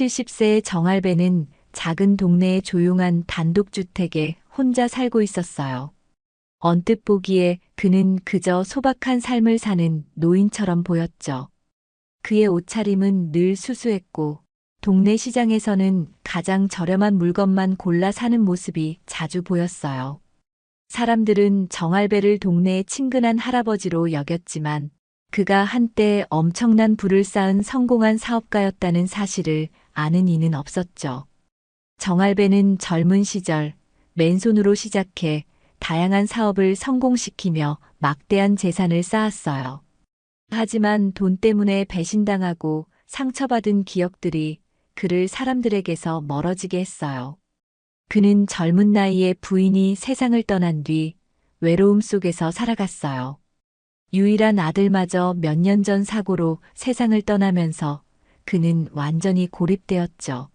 70세의 정할배는 작은 동네의 조용한 단독주택에 혼자 살고 있었어요. 언뜻 보기에 그는 그저 소박한 삶을 사는 노인처럼 보였죠. 그의 옷차림은 늘 수수했고 동네 시장에서는 가장 저렴한 물건만 골라 사는 모습이 자주 보였어요. 사람들은 정할배를 동네의 친근한 할아버지로 여겼지만 그가 한때 엄청난 부를 쌓은 성공한 사업가였다는 사실을 아는 이는 없었죠. 정할배는 젊은 시절 맨손으로 시작해 다양한 사업을 성공시키며 막대한 재산을 쌓았어요. 하지만 돈 때문에 배신당하고 상처받은 기억들이 그를 사람들에게서 멀어지게 했어요. 그는 젊은 나이에 부인이 세상을 떠난 뒤 외로움 속에서 살아갔어요. 유일한 아들마저 몇 년 전 사고로 세상을 떠나면서 그는 완전히 고립되었죠.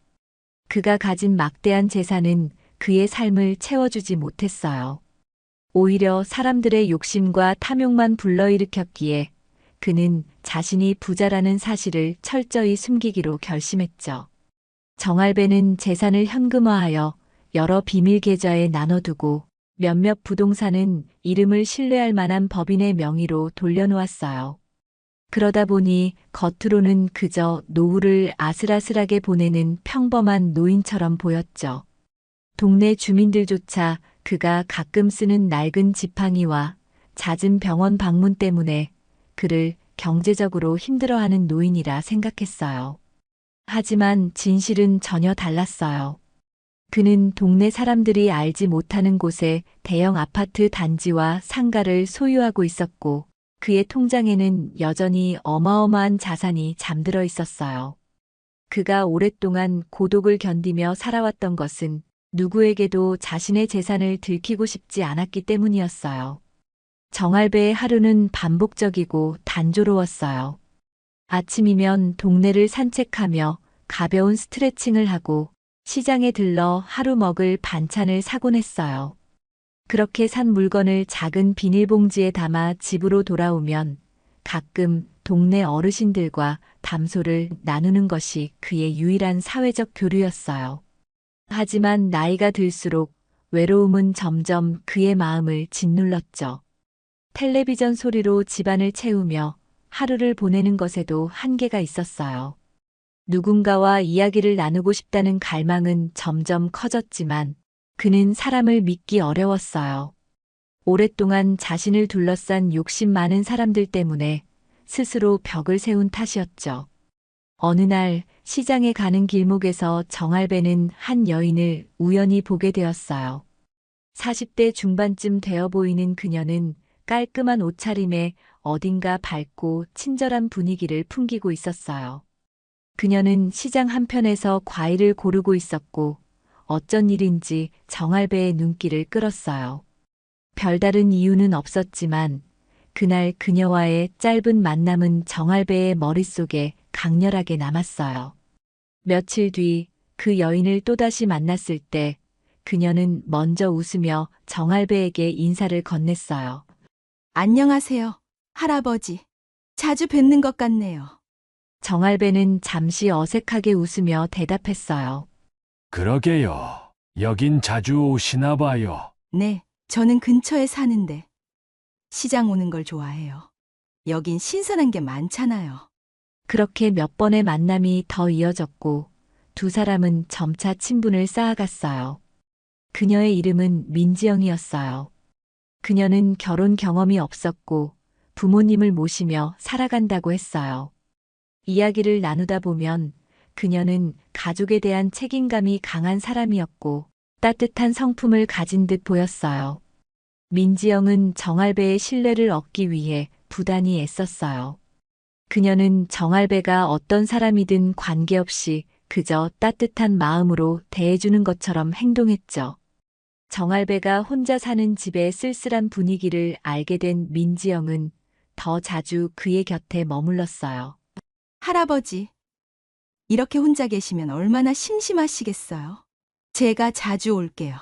그가 가진 막대한 재산은 그의 삶을 채워주지 못했어요. 오히려 사람들의 욕심과 탐욕만 불러일으켰기에 그는 자신이 부자라는 사실을 철저히 숨기기로 결심했죠. 정할배는 재산을 현금화하여 여러 비밀 계좌에 나눠두고 몇몇 부동산은 이름을 신뢰할 만한 법인의 명의로 돌려놓았어요. 그러다 보니 겉으로는 그저 노후를 아슬아슬하게 보내는 평범한 노인처럼 보였죠. 동네 주민들조차 그가 가끔 쓰는 낡은 지팡이와 잦은 병원 방문 때문에 그를 경제적으로 힘들어하는 노인이라 생각했어요. 하지만 진실은 전혀 달랐어요. 그는 동네 사람들이 알지 못하는 곳에 대형 아파트 단지와 상가를 소유하고 있었고 그의 통장에는 여전히 어마어마한 자산이 잠들어 있었어요. 그가 오랫동안 고독을 견디며 살아왔던 것은 누구에게도 자신의 재산을 들키고 싶지 않았기 때문이었어요. 정할배의 하루는 반복적이고 단조로웠어요. 아침이면 동네를 산책하며 가벼운 스트레칭을 하고 시장에 들러 하루 먹을 반찬을 사곤 했어요. 그렇게 산 물건을 작은 비닐봉지에 담아 집으로 돌아오면 가끔 동네 어르신들과 담소를 나누는 것이 그의 유일한 사회적 교류였어요. 하지만 나이가 들수록 외로움은 점점 그의 마음을 짓눌렀죠. 텔레비전 소리로 집안을 채우며 하루를 보내는 것에도 한계가 있었어요. 누군가와 이야기를 나누고 싶다는 갈망은 점점 커졌지만 그는 사람을 믿기 어려웠어요. 오랫동안 자신을 둘러싼 욕심 많은 사람들 때문에 스스로 벽을 세운 탓이었죠. 어느 날 시장에 가는 길목에서 정할배는 한 여인을 우연히 보게 되었어요. 40대 중반쯤 되어 보이는 그녀는 깔끔한 옷차림에 어딘가 밝고 친절한 분위기를 풍기고 있었어요. 그녀는 시장 한편에서 과일을 고르고 있었고 어쩐 일인지 정할배의 눈길을 끌었어요. 별다른 이유는 없었지만 그날 그녀와의 짧은 만남은 정할배의 머릿속에 강렬하게 남았어요. 며칠 뒤 그 여인을 또다시 만났을 때 그녀는 먼저 웃으며 정할배에게 인사를 건넸어요. 안녕하세요, 할아버지. 자주 뵙는 것 같네요. 정할배는 잠시 어색하게 웃으며 대답했어요. 그러게요. 여긴 자주 오시나 봐요. 네, 저는 근처에 사는데 시장 오는 걸 좋아해요. 여긴 신선한 게 많잖아요. 그렇게 몇 번의 만남이 더 이어졌고 두 사람은 점차 친분을 쌓아갔어요. 그녀의 이름은 민지영이었어요. 그녀는 결혼 경험이 없었고 부모님을 모시며 살아간다고 했어요. 이야기를 나누다 보면 그녀는 가족에 대한 책임감이 강한 사람이었고 따뜻한 성품을 가진 듯 보였어요. 민지영은 정할배의 신뢰를 얻기 위해 부단히 애썼어요. 그녀는 정할배가 어떤 사람이든 관계없이 그저 따뜻한 마음으로 대해주는 것처럼 행동했죠. 정할배가 혼자 사는 집의 쓸쓸한 분위기를 알게 된 민지영은 더 자주 그의 곁에 머물렀어요. 할아버지, 이렇게 혼자 계시면 얼마나 심심하시겠어요? 제가 자주 올게요.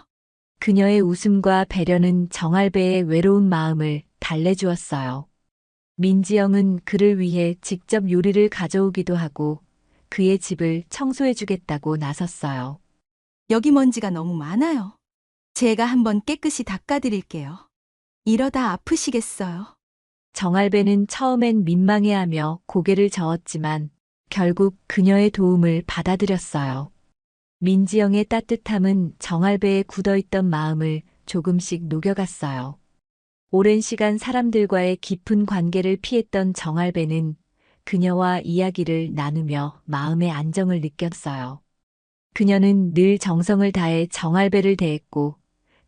그녀의 웃음과 배려는 정할배의 외로운 마음을 달래주었어요. 민지영은 그를 위해 직접 요리를 가져오기도 하고 그의 집을 청소해주겠다고 나섰어요. 여기 먼지가 너무 많아요. 제가 한번 깨끗이 닦아드릴게요. 이러다 아프시겠어요. 정할배는 처음엔 민망해하며 고개를 저었지만 결국 그녀의 도움을 받아들였어요. 민지영의 따뜻함은 정할배의 굳어있던 마음을 조금씩 녹여갔어요. 오랜 시간 사람들과의 깊은 관계를 피했던 정할배는 그녀와 이야기를 나누며 마음의 안정을 느꼈어요. 그녀는 늘 정성을 다해 정할배를 대했고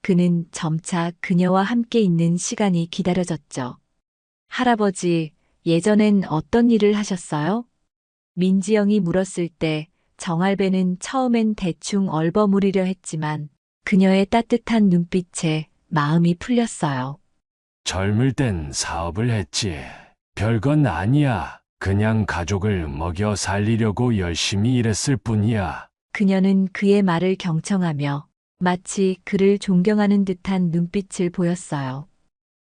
그는 점차 그녀와 함께 있는 시간이 기다려졌죠. 할아버지, 예전엔 어떤 일을 하셨어요? 민지영이 물었을 때 정할배는 처음엔 대충 얼버무리려 했지만 그녀의 따뜻한 눈빛에 마음이 풀렸어요. 젊을 땐 사업을 했지. 별건 아니야. 그냥 가족을 먹여 살리려고 열심히 일했을 뿐이야. 그녀는 그의 말을 경청하며 마치 그를 존경하는 듯한 눈빛을 보였어요.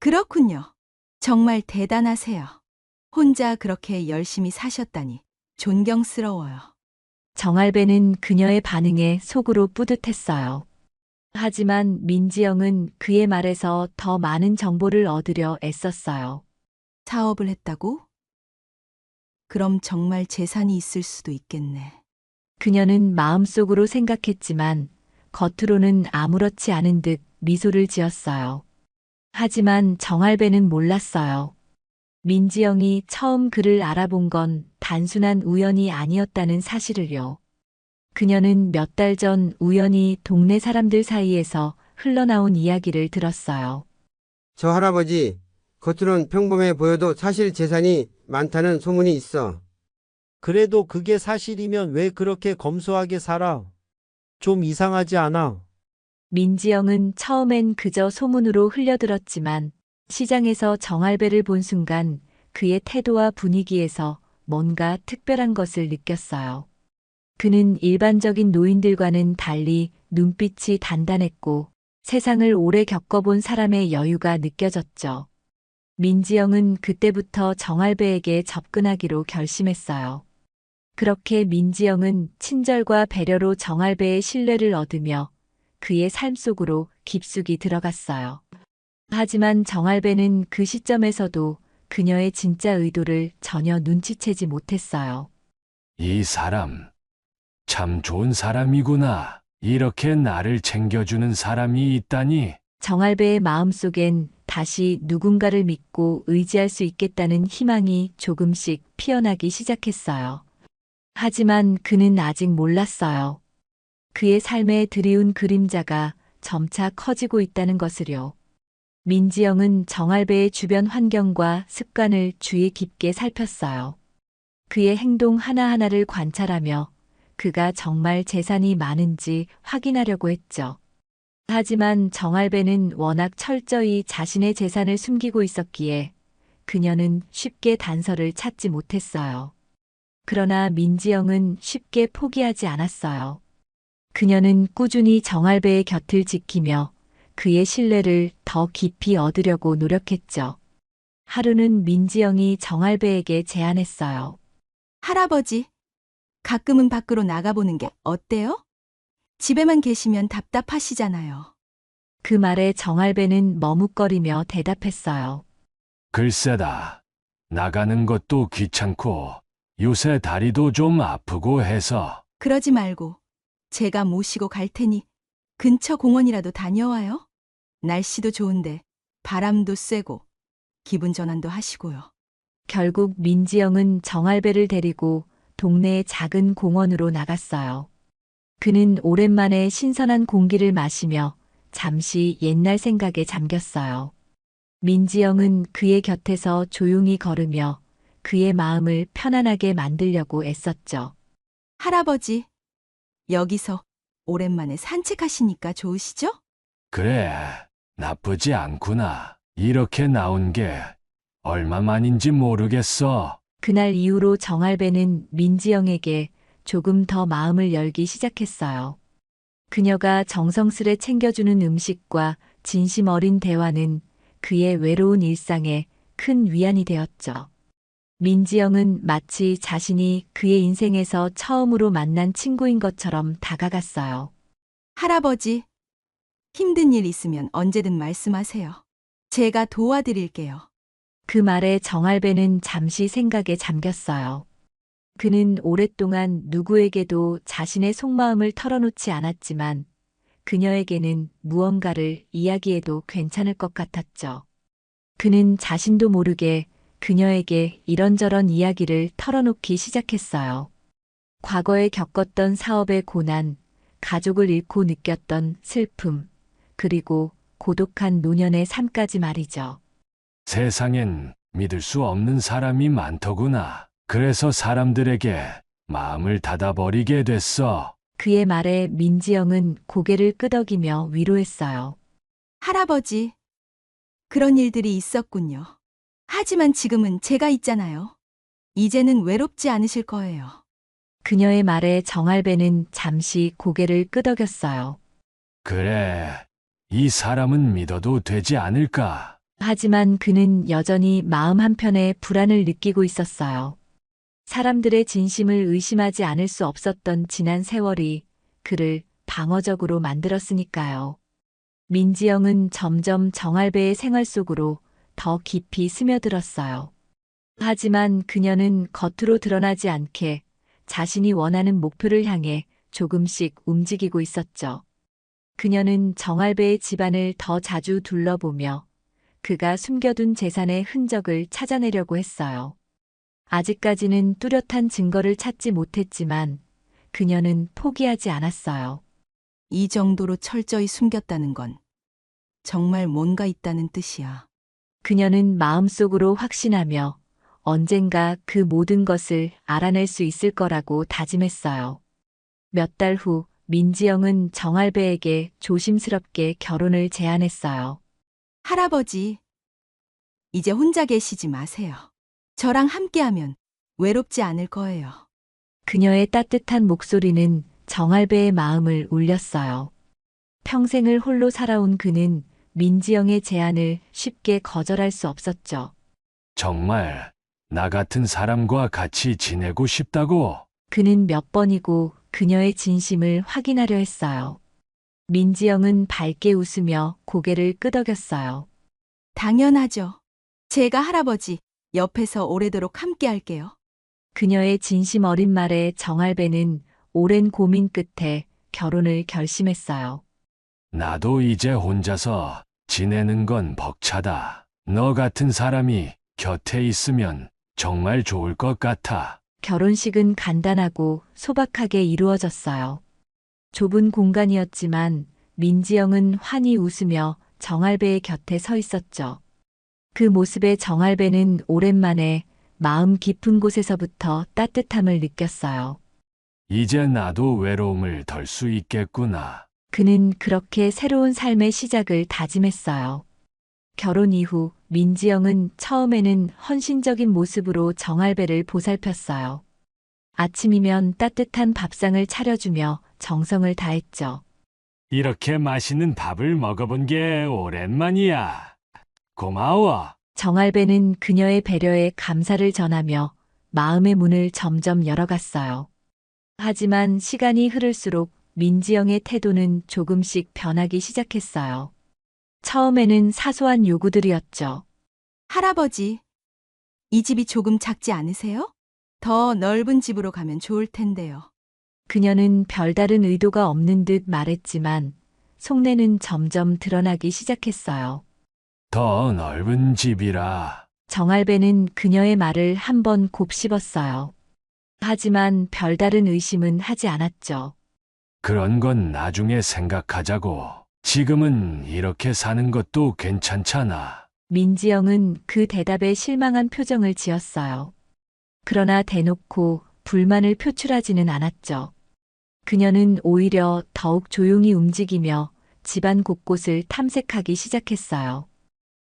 그렇군요. 정말 대단하세요. 혼자 그렇게 열심히 사셨다니 존경스러워요. 정할배는 그녀의 반응에 속으로 뿌듯했어요. 하지만 민지영은 그의 말에서 더 많은 정보를 얻으려 애썼어요. 사업을 했다고? 그럼 정말 재산이 있을 수도 있겠네. 그녀는 마음속으로 생각했지만 겉으로는 아무렇지 않은 듯 미소를 지었어요. 하지만 정할배는 몰랐어요. 민지영이 처음 그를 알아본 건 단순한 우연이 아니었다는 사실을요. 그녀는 몇 달 전 우연히 동네 사람들 사이에서 흘러나온 이야기를 들었어요. 저 할아버지, 겉으론 평범해 보여도 사실 재산이 많다는 소문이 있어. 그래도 그게 사실이면 왜 그렇게 검소하게 살아? 좀 이상하지 않아? 민지영은 처음엔 그저 소문으로 흘려들었지만 시장에서 정할배를 본 순간 그의 태도와 분위기에서 뭔가 특별한 것을 느꼈어요. 그는 일반적인 노인들과는 달리 눈빛이 단단했고 세상을 오래 겪어본 사람의 여유가 느껴졌죠. 민지영은 그때부터 정할배에게 접근하기로 결심했어요. 그렇게 민지영은 친절과 배려로 정할배의 신뢰를 얻으며 그의 삶 속으로 깊숙이 들어갔어요. 하지만 정할배는 그 시점에서도 그녀의 진짜 의도를 전혀 눈치채지 못했어요. 이 사람, 참 좋은 사람이구나. 이렇게 나를 챙겨주는 사람이 있다니. 정할배의 마음속엔 다시 누군가를 믿고 의지할 수 있겠다는 희망이 조금씩 피어나기 시작했어요. 하지만 그는 아직 몰랐어요. 그의 삶에 드리운 그림자가 점차 커지고 있다는 것을요. 민지영은 정할배의 주변 환경과 습관을 주의 깊게 살폈어요. 그의 행동 하나하나를 관찰하며 그가 정말 재산이 많은지 확인하려고 했죠. 하지만 정할배는 워낙 철저히 자신의 재산을 숨기고 있었기에 그녀는 쉽게 단서를 찾지 못했어요. 그러나 민지영은 쉽게 포기하지 않았어요. 그녀는 꾸준히 정할배의 곁을 지키며 그의 신뢰를 더 깊이 얻으려고 노력했죠. 하루는 민지영이 정할배에게 제안했어요. 할아버지, 가끔은 밖으로 나가보는 게 어때요? 집에만 계시면 답답하시잖아요. 그 말에 정할배는 머뭇거리며 대답했어요. 글쎄다. 나가는 것도 귀찮고 요새 다리도 좀 아프고 해서. 그러지 말고 제가 모시고 갈 테니 근처 공원이라도 다녀와요. 날씨도 좋은데 바람도 쐬고 기분 전환도 하시고요. 결국 민지영은 정할배를 데리고 동네의 작은 공원으로 나갔어요. 그는 오랜만에 신선한 공기를 마시며 잠시 옛날 생각에 잠겼어요. 민지영은 그의 곁에서 조용히 걸으며 그의 마음을 편안하게 만들려고 애썼죠. 할아버지, 여기서 오랜만에 산책하시니까 좋으시죠? 그래, 나쁘지 않구나. 이렇게 나온 게 얼마만인지 모르겠어. 그날 이후로 정할배는 민지영에게 조금 더 마음을 열기 시작했어요. 그녀가 정성스레 챙겨주는 음식과 진심 어린 대화는 그의 외로운 일상에 큰 위안이 되었죠. 민지영은 마치 자신이 그의 인생에서 처음으로 만난 친구인 것처럼 다가갔어요. 할아버지, 힘든 일 있으면 언제든 말씀하세요. 제가 도와드릴게요. 그 말에 정할배는 잠시 생각에 잠겼어요. 그는 오랫동안 누구에게도 자신의 속마음을 털어놓지 않았지만 그녀에게는 무언가를 이야기해도 괜찮을 것 같았죠. 그는 자신도 모르게 그녀에게 이런저런 이야기를 털어놓기 시작했어요. 과거에 겪었던 사업의 고난, 가족을 잃고 느꼈던 슬픔, 그리고 고독한 노년의 삶까지 말이죠. 세상엔 믿을 수 없는 사람이 많더구나. 그래서 사람들에게 마음을 닫아버리게 됐어. 그의 말에 민지영은 고개를 끄덕이며 위로했어요. 할아버지, 그런 일들이 있었군요. 하지만 지금은 제가 있잖아요. 이제는 외롭지 않으실 거예요. 그녀의 말에 정할배는 잠시 고개를 끄덕였어요. 그래, 이 사람은 믿어도 되지 않을까? 하지만 그는 여전히 마음 한편에 불안을 느끼고 있었어요. 사람들의 진심을 의심하지 않을 수 없었던 지난 세월이 그를 방어적으로 만들었으니까요. 민지영은 점점 정할배의 생활 속으로 더 깊이 스며들었어요. 하지만 그녀는 겉으로 드러나지 않게 자신이 원하는 목표를 향해 조금씩 움직이고 있었죠. 그녀는 정할배의 집안을 더 자주 둘러보며 그가 숨겨둔 재산의 흔적을 찾아내려고 했어요. 아직까지는 뚜렷한 증거를 찾지 못했지만 그녀는 포기하지 않았어요. 이 정도로 철저히 숨겼다는 건 정말 뭔가 있다는 뜻이야. 그녀는 마음속으로 확신하며 언젠가 그 모든 것을 알아낼 수 있을 거라고 다짐했어요. 몇 달 후 민지영은 정할배에게 조심스럽게 결혼을 제안했어요. 할아버지, 이제 혼자 계시지 마세요. 저랑 함께하면 외롭지 않을 거예요. 그녀의 따뜻한 목소리는 정할배의 마음을 울렸어요. 평생을 홀로 살아온 그는 민지영의 제안을 쉽게 거절할 수 없었죠. 정말 나 같은 사람과 같이 지내고 싶다고? 그는 몇 번이고 그녀의 진심을 확인하려 했어요. 민지영은 밝게 웃으며 고개를 끄덕였어요. 당연하죠. 제가 할아버지 옆에서 오래도록 함께 할게요. 그녀의 진심 어린 말에 정할배는 오랜 고민 끝에 결혼을 결심했어요. 나도 이제 혼자서 지내는 건 벅차다. 너 같은 사람이 곁에 있으면 정말 좋을 것 같아. 결혼식은 간단하고 소박하게 이루어졌어요. 좁은 공간이었지만 민지영은 환히 웃으며 정할배의 곁에 서 있었죠. 그 모습에 정할배는 오랜만에 마음 깊은 곳에서부터 따뜻함을 느꼈어요. 이제 나도 외로움을 덜 수 있겠구나. 그는 그렇게 새로운 삶의 시작을 다짐했어요. 결혼 이후 민지영은 처음에는 헌신적인 모습으로 정할배를 보살폈어요. 아침이면 따뜻한 밥상을 차려주며 정성을 다했죠. 이렇게 맛있는 밥을 먹어본 게 오랜만이야. 고마워. 정할배는 그녀의 배려에 감사를 전하며 마음의 문을 점점 열어갔어요. 하지만 시간이 흐를수록 민지영의 태도는 조금씩 변하기 시작했어요. 처음에는 사소한 요구들이었죠. 할아버지, 이 집이 조금 작지 않으세요? 더 넓은 집으로 가면 좋을 텐데요. 그녀는 별다른 의도가 없는 듯 말했지만 속내는 점점 드러나기 시작했어요. 더 넓은 집이라. 정할배는 그녀의 말을 한번 곱씹었어요. 하지만 별다른 의심은 하지 않았죠. 그런 건 나중에 생각하자고. 지금은 이렇게 사는 것도 괜찮잖아. 민지영은 그 대답에 실망한 표정을 지었어요. 그러나 대놓고 불만을 표출하지는 않았죠. 그녀는 오히려 더욱 조용히 움직이며 집안 곳곳을 탐색하기 시작했어요.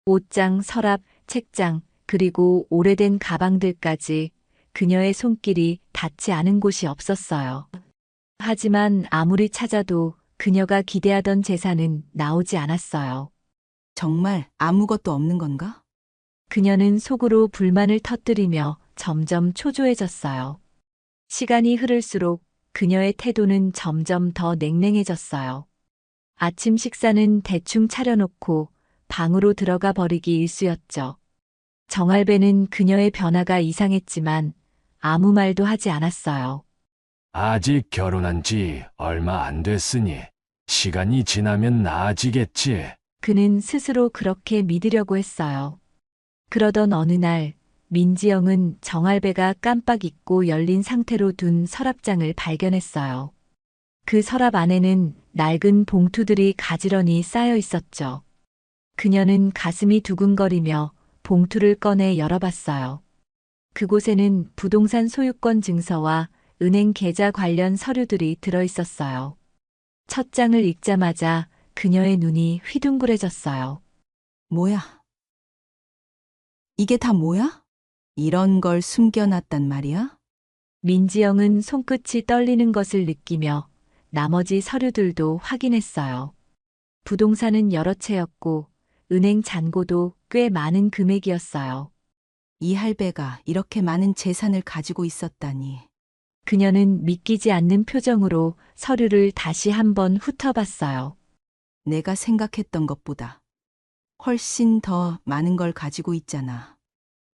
옷장, 서랍, 책장, 그리고 오래된 가방들까지 그녀의 손길이 닿지 않은 곳이 없었어요. 하지만 아무리 찾아도 그녀가 기대하던 재산은 나오지 않았어요. 정말 아무것도 없는 건가? 그녀는 속으로 불만을 터뜨리며 점점 초조해졌어요. 시간이 흐를수록 그녀의 태도는 점점 더 냉랭해졌어요. 아침 식사는 대충 차려놓고 방으로 들어가 버리기 일쑤였죠. 정할배는 그녀의 변화가 이상했지만 아무 말도 하지 않았어요. 아직 결혼한 지 얼마 안 됐으니 시간이 지나면 나아지겠지. 그는 스스로 그렇게 믿으려고 했어요. 그러던 어느 날 민지영은 정할배가 깜빡 잊고 열린 상태로 둔 서랍장을 발견했어요. 그 서랍 안에는 낡은 봉투들이 가지런히 쌓여 있었죠. 그녀는 가슴이 두근거리며 봉투를 꺼내 열어봤어요. 그곳에는 부동산 소유권 증서와 은행 계좌 관련 서류들이 들어 있었어요. 첫 장을 읽자마자 그녀의 눈이 휘둥그레졌어요. 뭐야? 이게 다 뭐야? 이런 걸 숨겨놨단 말이야? 민지영은 손끝이 떨리는 것을 느끼며 나머지 서류들도 확인했어요. 부동산은 여러 채였고 은행 잔고도 꽤 많은 금액이었어요. 이 할배가 이렇게 많은 재산을 가지고 있었다니. 그녀는 믿기지 않는 표정으로 서류를 다시 한번 훑어봤어요. 내가 생각했던 것보다 훨씬 더 많은 걸 가지고 있잖아.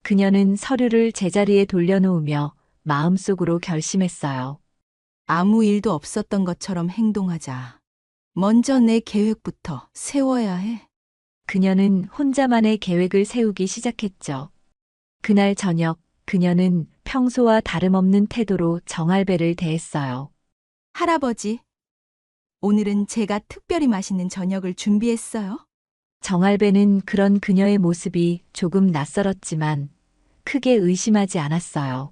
그녀는 서류를 제자리에 돌려놓으며 마음속으로 결심했어요. 아무 일도 없었던 것처럼 행동하자. 먼저 내 계획부터 세워야 해. 그녀는 혼자만의 계획을 세우기 시작했죠. 그날 저녁 그녀는 평소와 다름없는 태도로 정할배를 대했어요. 할아버지, 오늘은 제가 특별히 맛있는 저녁을 준비했어요. 정할배는 그런 그녀의 모습이 조금 낯설었지만 크게 의심하지 않았어요.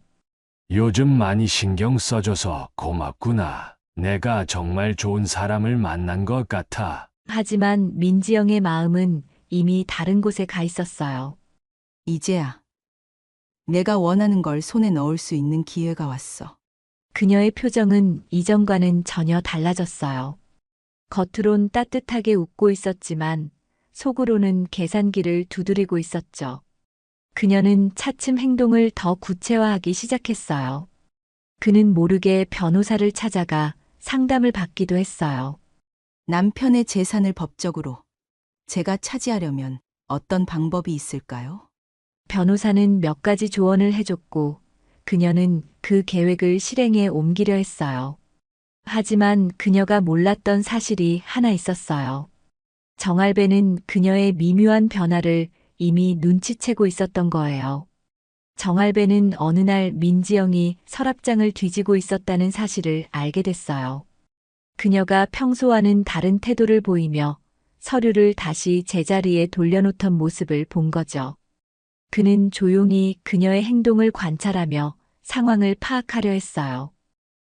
요즘 많이 신경 써줘서 고맙구나. 내가 정말 좋은 사람을 만난 것 같아. 하지만 민지영의 마음은 이미 다른 곳에 가 있었어요. 이제야 내가 원하는 걸 손에 넣을 수 있는 기회가 왔어. 그녀의 표정은 이전과는 전혀 달라졌어요. 겉으론 따뜻하게 웃고 있었지만 속으로는 계산기를 두드리고 있었죠. 그녀는 차츰 행동을 더 구체화하기 시작했어요. 그는 모르게 변호사를 찾아가 상담을 받기도 했어요. 남편의 재산을 법적으로 제가 차지하려면 어떤 방법이 있을까요? 변호사는 몇 가지 조언을 해줬고 그녀는 그 계획을 실행에 옮기려 했어요. 하지만 그녀가 몰랐던 사실이 하나 있었어요. 정할배는 그녀의 미묘한 변화를 이미 눈치채고 있었던 거예요. 정할배는 어느 날 민지영이 서랍장을 뒤지고 있었다는 사실을 알게 됐어요. 그녀가 평소와는 다른 태도를 보이며 서류를 다시 제자리에 돌려놓던 모습을 본 거죠. 그는 조용히 그녀의 행동을 관찰하며 상황을 파악하려 했어요.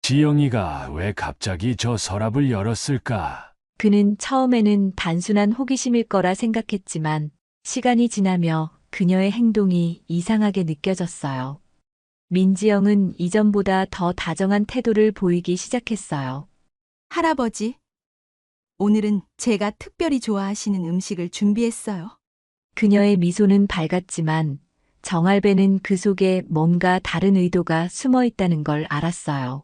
지영이가 왜 갑자기 저 서랍을 열었을까? 그는 처음에는 단순한 호기심일 거라 생각했지만 시간이 지나며 그녀의 행동이 이상하게 느껴졌어요. 민지영은 이전보다 더 다정한 태도를 보이기 시작했어요. 할아버지, 오늘은 제가 특별히 좋아하시는 음식을 준비했어요. 그녀의 미소는 밝았지만 정할배는 그 속에 뭔가 다른 의도가 숨어 있다는 걸 알았어요.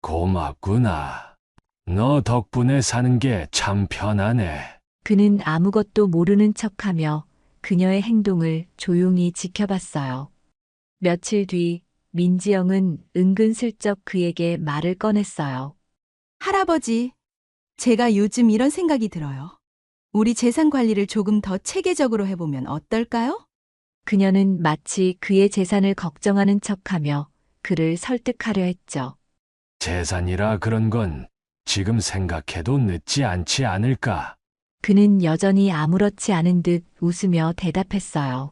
고맙구나. 너 덕분에 사는 게 참 편하네. 그는 아무것도 모르는 척하며 그녀의 행동을 조용히 지켜봤어요. 며칠 뒤 민지영은 은근슬쩍 그에게 말을 꺼냈어요. 할아버지, 제가 요즘 이런 생각이 들어요. 우리 재산 관리를 조금 더 체계적으로 해보면 어떨까요? 그녀는 마치 그의 재산을 걱정하는 척하며 그를 설득하려 했죠. 재산이라 그런 건 지금 생각해도 늦지 않지 않을까? 그는 여전히 아무렇지 않은 듯 웃으며 대답했어요.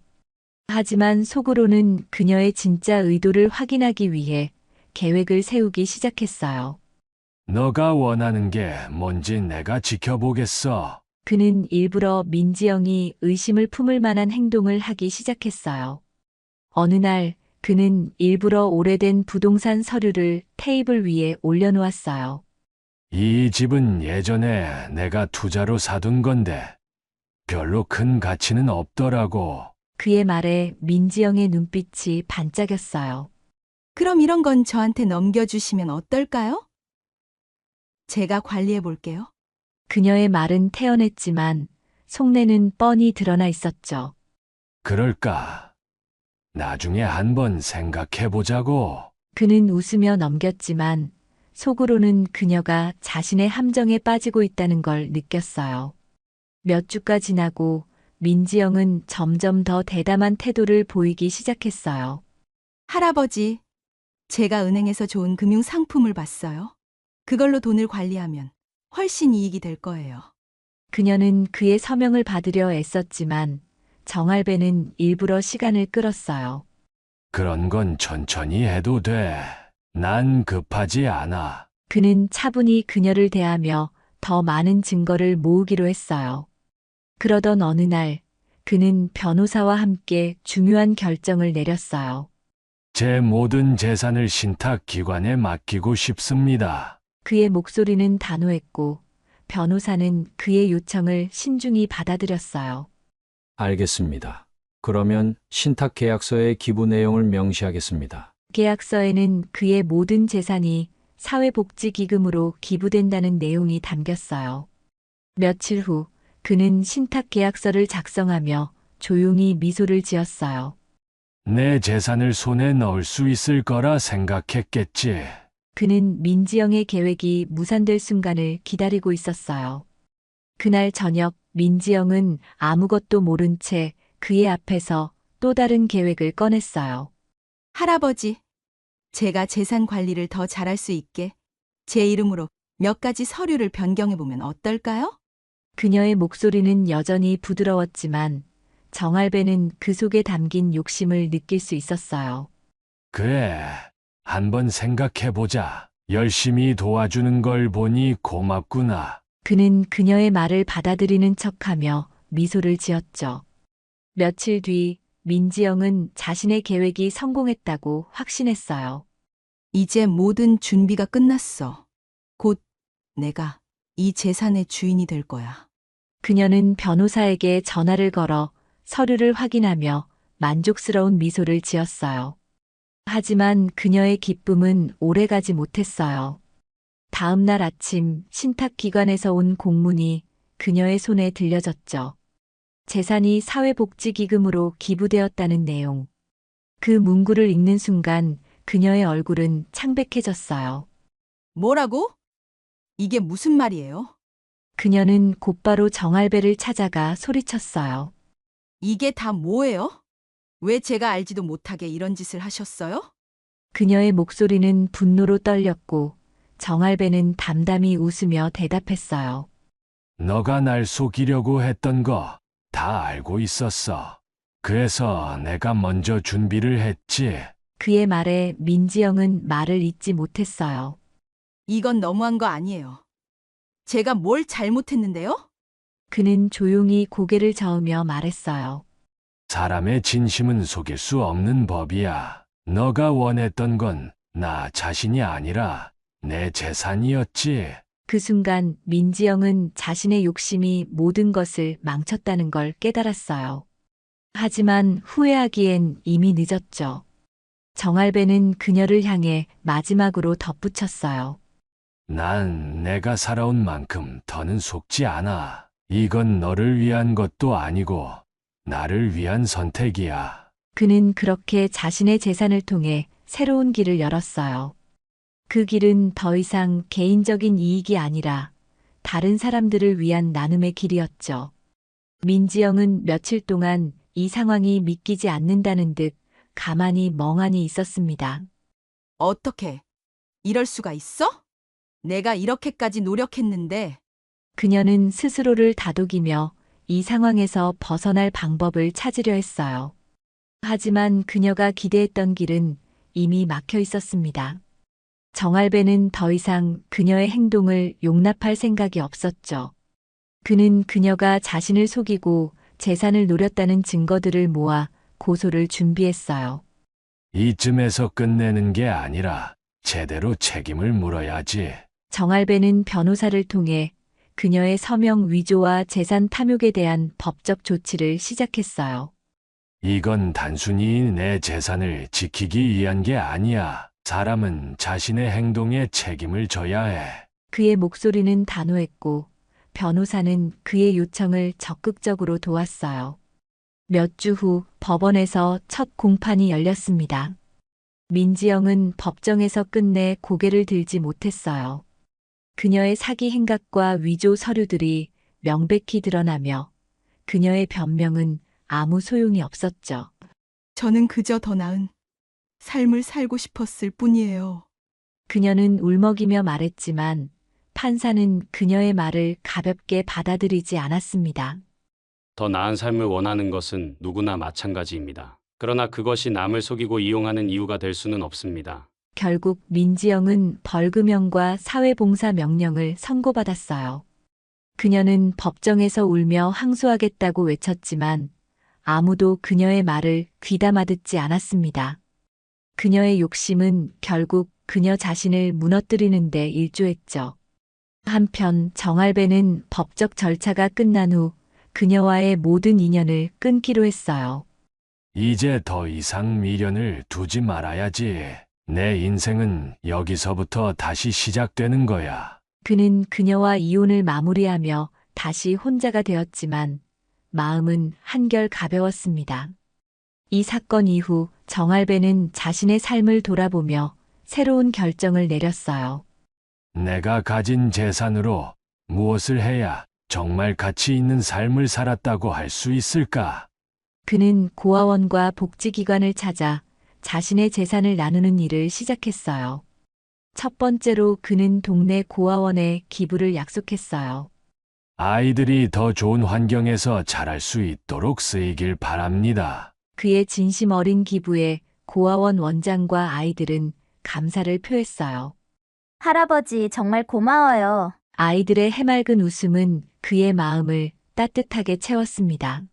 하지만 속으로는 그녀의 진짜 의도를 확인하기 위해 계획을 세우기 시작했어요. 너가 원하는 게 뭔지 내가 지켜보겠어. 그는 일부러 민지영이 의심을 품을 만한 행동을 하기 시작했어요. 어느 날 그는 일부러 오래된 부동산 서류를 테이블 위에 올려놓았어요. 이 집은 예전에 내가 투자로 사둔 건데 별로 큰 가치는 없더라고. 그의 말에 민지영의 눈빛이 반짝였어요. 그럼 이런 건 저한테 넘겨주시면 어떨까요? 제가 관리해 볼게요. 그녀의 말은 태연했지만 속내는 뻔히 드러나 있었죠. 그럴까? 나중에 한번 생각해 보자고. 그는 웃으며 넘겼지만 속으로는 그녀가 자신의 함정에 빠지고 있다는 걸 느꼈어요. 몇 주가 지나고 민지영은 점점 더 대담한 태도를 보이기 시작했어요. 할아버지, 제가 은행에서 좋은 금융 상품을 봤어요. 그걸로 돈을 관리하면 훨씬 이익이 될 거예요. 그녀는 그의 서명을 받으려 애썼지만 정할배는 일부러 시간을 끌었어요. 그런 건 천천히 해도 돼. 난 급하지 않아. 그는 차분히 그녀를 대하며 더 많은 증거를 모으기로 했어요. 그러던 어느 날 그는 변호사와 함께 중요한 결정을 내렸어요. 제 모든 재산을 신탁기관에 맡기고 싶습니다. 그의 목소리는 단호했고 변호사는 그의 요청을 신중히 받아들였어요. 알겠습니다. 그러면 신탁 계약서의 기부 내용을 명시하겠습니다. 계약서에는 그의 모든 재산이 사회복지기금으로 기부된다는 내용이 담겼어요. 며칠 후 그는 신탁 계약서를 작성하며 조용히 미소를 지었어요. 내 재산을 손에 넣을 수 있을 거라 생각했겠지. 그는 민지영의 계획이 무산될 순간을 기다리고 있었어요. 그날 저녁 민지영은 아무것도 모른 채 그의 앞에서 또 다른 계획을 꺼냈어요. 할아버지, 제가 재산 관리를 더 잘할 수 있게 제 이름으로 몇 가지 서류를 변경해 보면 어떨까요? 그녀의 목소리는 여전히 부드러웠지만 정할배는 그 속에 담긴 욕심을 느낄 수 있었어요. 그래, 한번 생각해 보자. 열심히 도와주는 걸 보니 고맙구나. 그는 그녀의 말을 받아들이는 척하며 미소를 지었죠. 며칠 뒤 민지영은 자신의 계획이 성공했다고 확신했어요. 이제 모든 준비가 끝났어. 곧 내가 이 재산의 주인이 될 거야. 그녀는 변호사에게 전화를 걸어 서류를 확인하며 만족스러운 미소를 지었어요. 하지만 그녀의 기쁨은 오래가지 못했어요. 다음 날 아침 신탁기관에서 온 공문이 그녀의 손에 들려졌죠. 재산이 사회복지기금으로 기부되었다는 내용. 그 문구를 읽는 순간 그녀의 얼굴은 창백해졌어요. 뭐라고? 이게 무슨 말이에요? 그녀는 곧바로 정할배를 찾아가 소리쳤어요. 이게 다 뭐예요? 왜 제가 알지도 못하게 이런 짓을 하셨어요? 그녀의 목소리는 분노로 떨렸고 정할배는 담담히 웃으며 대답했어요. 너가 날 속이려고 했던 거 다 알고 있었어. 그래서 내가 먼저 준비를 했지. 그의 말에 민지영은 말을 잇지 못했어요. 이건 너무한 거 아니에요. 제가 뭘 잘못했는데요? 그는 조용히 고개를 저으며 말했어요. 사람의 진심은 속일 수 없는 법이야. 너가 원했던 건 나 자신이 아니라 내 재산이었지. 그 순간 민지영은 자신의 욕심이 모든 것을 망쳤다는 걸 깨달았어요. 하지만 후회하기엔 이미 늦었죠. 정할배는 그녀를 향해 마지막으로 덧붙였어요. 난 내가 살아온 만큼 더는 속지 않아. 이건 너를 위한 것도 아니고 나를 위한 선택이야. 그는 그렇게 자신의 재산을 통해 새로운 길을 열었어요. 그 길은 더 이상 개인적인 이익이 아니라 다른 사람들을 위한 나눔의 길이었죠. 민지영은 며칠 동안 이 상황이 믿기지 않는다는 듯 가만히 멍하니 있었습니다. 어떻게? 이럴 수가 있어? 내가 이렇게까지 노력했는데 그녀는 스스로를 다독이며 이 상황에서 벗어날 방법을 찾으려 했어요. 하지만 그녀가 기대했던 길은 이미 막혀 있었습니다. 정할배는 더 이상 그녀의 행동을 용납할 생각이 없었죠. 그는 그녀가 자신을 속이고 재산을 노렸다는 증거들을 모아 고소를 준비했어요. 이쯤에서 끝내는 게 아니라 제대로 책임을 물어야지. 정할배는 변호사를 통해 그녀의 서명 위조와 재산 탐욕에 대한 법적 조치를 시작했어요. 이건 단순히 내 재산을 지키기 위한 게 아니야. 사람은 자신의 행동에 책임을 져야 해. 그의 목소리는 단호했고 변호사는 그의 요청을 적극적으로 도왔어요. 몇 주 후 법원에서 첫 공판이 열렸습니다. 민지영은 법정에서 끝내 고개를 들지 못했어요. 그녀의 사기 행각과 위조 서류들이 명백히 드러나며 그녀의 변명은 아무 소용이 없었죠. 저는 그저 더 나은 삶을 살고 싶었을 뿐이에요. 그녀는 울먹이며 말했지만 판사는 그녀의 말을 가볍게 받아들이지 않았습니다. 더 나은 삶을 원하는 것은 누구나 마찬가지입니다. 그러나 그것이 남을 속이고 이용하는 이유가 될 수는 없습니다. 결국 민지영은 벌금형과 사회봉사 명령을 선고받았어요. 그녀는 법정에서 울며 항소하겠다고 외쳤지만 아무도 그녀의 말을 귀담아 듣지 않았습니다. 그녀의 욕심은 결국 그녀 자신을 무너뜨리는 데 일조했죠. 한편 정할배는 법적 절차가 끝난 후 그녀와의 모든 인연을 끊기로 했어요. 이제 더 이상 미련을 두지 말아야지. 내 인생은 여기서부터 다시 시작되는 거야. 그는 그녀와 이혼을 마무리하며 다시 혼자가 되었지만 마음은 한결 가벼웠습니다. 이 사건 이후 정할배는 자신의 삶을 돌아보며 새로운 결정을 내렸어요. 내가 가진 재산으로 무엇을 해야 정말 가치 있는 삶을 살았다고 할 수 있을까? 그는 고아원과 복지기관을 찾아 자신의 재산을 나누는 일을 시작했어요. 첫 번째로 그는 동네 고아원에 기부를 약속했어요. 아이들이 더 좋은 환경에서 자랄 수 있도록 쓰이길 바랍니다. 그의 진심 어린 기부에 고아원 원장과 아이들은 감사를 표했어요. 할아버지 정말 고마워요. 아이들의 해맑은 웃음은 그의 마음을 따뜻하게 채웠습니다.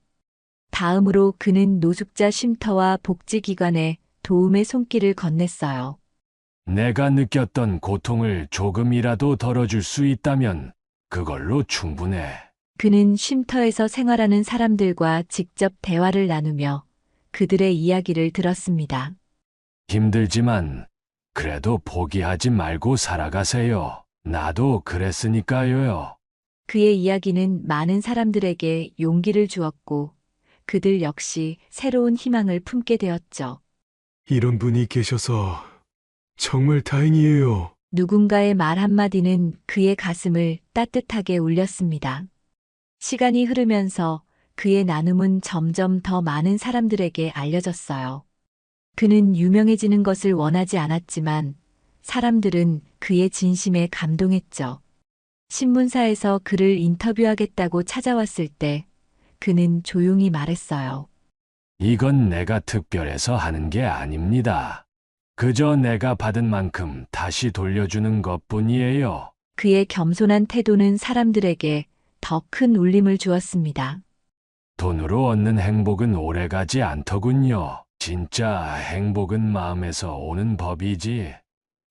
다음으로 그는 노숙자 쉼터와 복지기관에 도움의 손길을 건넸어요. 내가 느꼈던 고통을 조금이라도 덜어줄 수 있다면 그걸로 충분해. 그는 쉼터에서 생활하는 사람들과 직접 대화를 나누며 그들의 이야기를 들었습니다. 힘들지만 그래도 포기하지 말고 살아가세요. 나도 그랬으니까요. 그의 이야기는 많은 사람들에게 용기를 주었고 그들 역시 새로운 희망을 품게 되었죠. 이런 분이 계셔서 정말 다행이에요. 누군가의 말 한마디는 그의 가슴을 따뜻하게 울렸습니다. 시간이 흐르면서 그의 나눔은 점점 더 많은 사람들에게 알려졌어요. 그는 유명해지는 것을 원하지 않았지만 사람들은 그의 진심에 감동했죠. 신문사에서 그를 인터뷰하겠다고 찾아왔을 때 그는 조용히 말했어요. 이건 내가 특별해서 하는 게 아닙니다. 그저 내가 받은 만큼 다시 돌려주는 것뿐이에요. 그의 겸손한 태도는 사람들에게 더 큰 울림을 주었습니다. 돈으로 얻는 행복은 오래가지 않더군요. 진짜 행복은 마음에서 오는 법이지.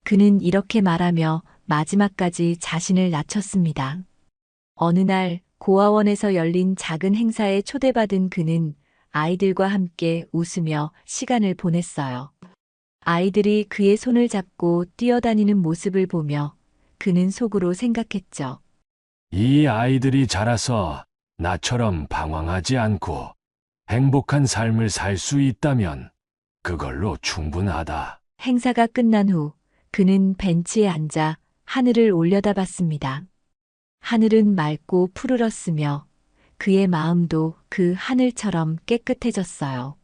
그는 이렇게 말하며 마지막까지 자신을 낮췄습니다. 어느 날 고아원에서 열린 작은 행사에 초대받은 그는 아이들과 함께 웃으며 시간을 보냈어요. 아이들이 그의 손을 잡고 뛰어다니는 모습을 보며 그는 속으로 생각했죠. 이 아이들이 자라서 나처럼 방황하지 않고 행복한 삶을 살 수 있다면 그걸로 충분하다. 행사가 끝난 후 그는 벤치에 앉아 하늘을 올려다봤습니다. 하늘은 맑고 푸르렀으며 그의 마음도 그 하늘처럼 깨끗해졌어요.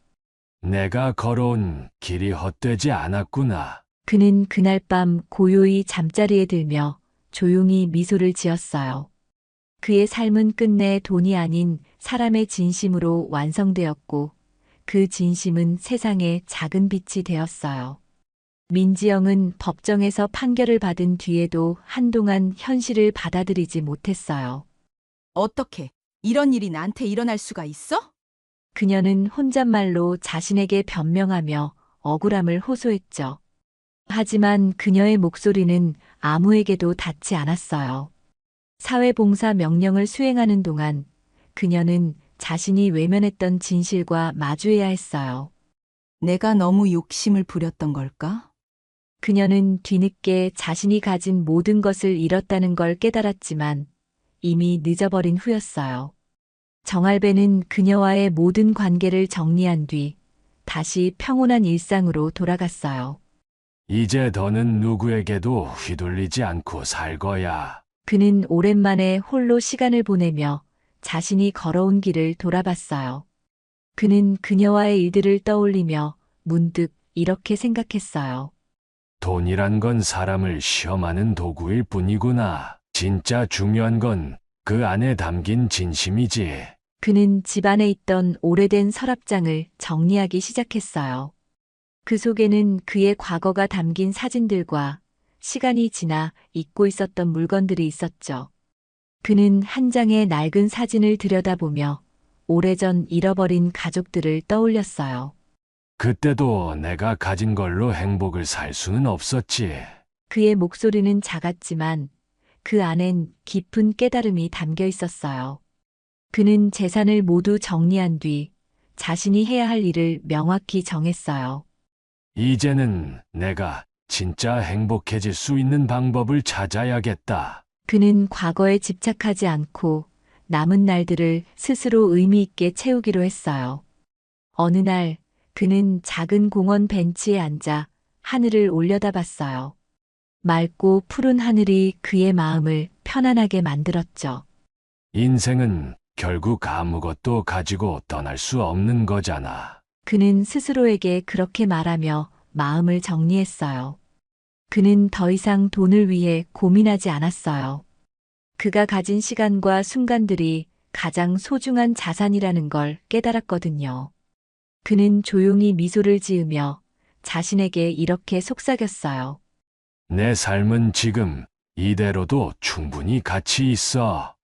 내가 걸어온 길이 헛되지 않았구나. 그는 그날 밤 고요히 잠자리에 들며 조용히 미소를 지었어요. 그의 삶은 끝내 돈이 아닌 사람의 진심으로 완성되었고 그 진심은 세상의 작은 빛이 되었어요. 민지영은 법정에서 판결을 받은 뒤에도 한동안 현실을 받아들이지 못했어요. 어떻게 이런 일이 나한테 일어날 수가 있어? 그녀는 혼잣말로 자신에게 변명하며 억울함을 호소했죠. 하지만 그녀의 목소리는 아무에게도 닿지 않았어요. 사회봉사 명령을 수행하는 동안 그녀는 자신이 외면했던 진실과 마주해야 했어요. 내가 너무 욕심을 부렸던 걸까? 그녀는 뒤늦게 자신이 가진 모든 것을 잃었다는 걸 깨달았지만 이미 늦어버린 후였어요. 정할배는 그녀와의 모든 관계를 정리한 뒤 다시 평온한 일상으로 돌아갔어요. 이제 더는 누구에게도 휘둘리지 않고 살 거야. 그는 오랜만에 홀로 시간을 보내며 자신이 걸어온 길을 돌아봤어요. 그는 그녀와의 일들을 떠올리며 문득 이렇게 생각했어요. 돈이란 건 사람을 시험하는 도구일 뿐이구나. 진짜 중요한 건 그 안에 담긴 진심이지. 그는 집 안에 있던 오래된 서랍장을 정리하기 시작했어요. 그 속에는 그의 과거가 담긴 사진들과 시간이 지나 잊고 있었던 물건들이 있었죠. 그는 한 장의 낡은 사진을 들여다보며 오래전 잃어버린 가족들을 떠올렸어요. 그때도 내가 가진 걸로 행복을 살 수는 없었지. 그의 목소리는 작았지만 그 안엔 깊은 깨달음이 담겨 있었어요. 그는 재산을 모두 정리한 뒤 자신이 해야 할 일을 명확히 정했어요. 이제는 내가 진짜 행복해질 수 있는 방법을 찾아야겠다. 그는 과거에 집착하지 않고 남은 날들을 스스로 의미 있게 채우기로 했어요. 어느 날 그는 작은 공원 벤치에 앉아 하늘을 올려다봤어요. 맑고 푸른 하늘이 그의 마음을 편안하게 만들었죠. 인생은 결국 아무것도 가지고 떠날 수 없는 거잖아. 그는 스스로에게 그렇게 말하며 마음을 정리했어요. 그는 더 이상 돈을 위해 고민하지 않았어요. 그가 가진 시간과 순간들이 가장 소중한 자산이라는 걸 깨달았거든요. 그는 조용히 미소를 지으며 자신에게 이렇게 속삭였어요. 내 삶은 지금 이대로도 충분히 가치 있어.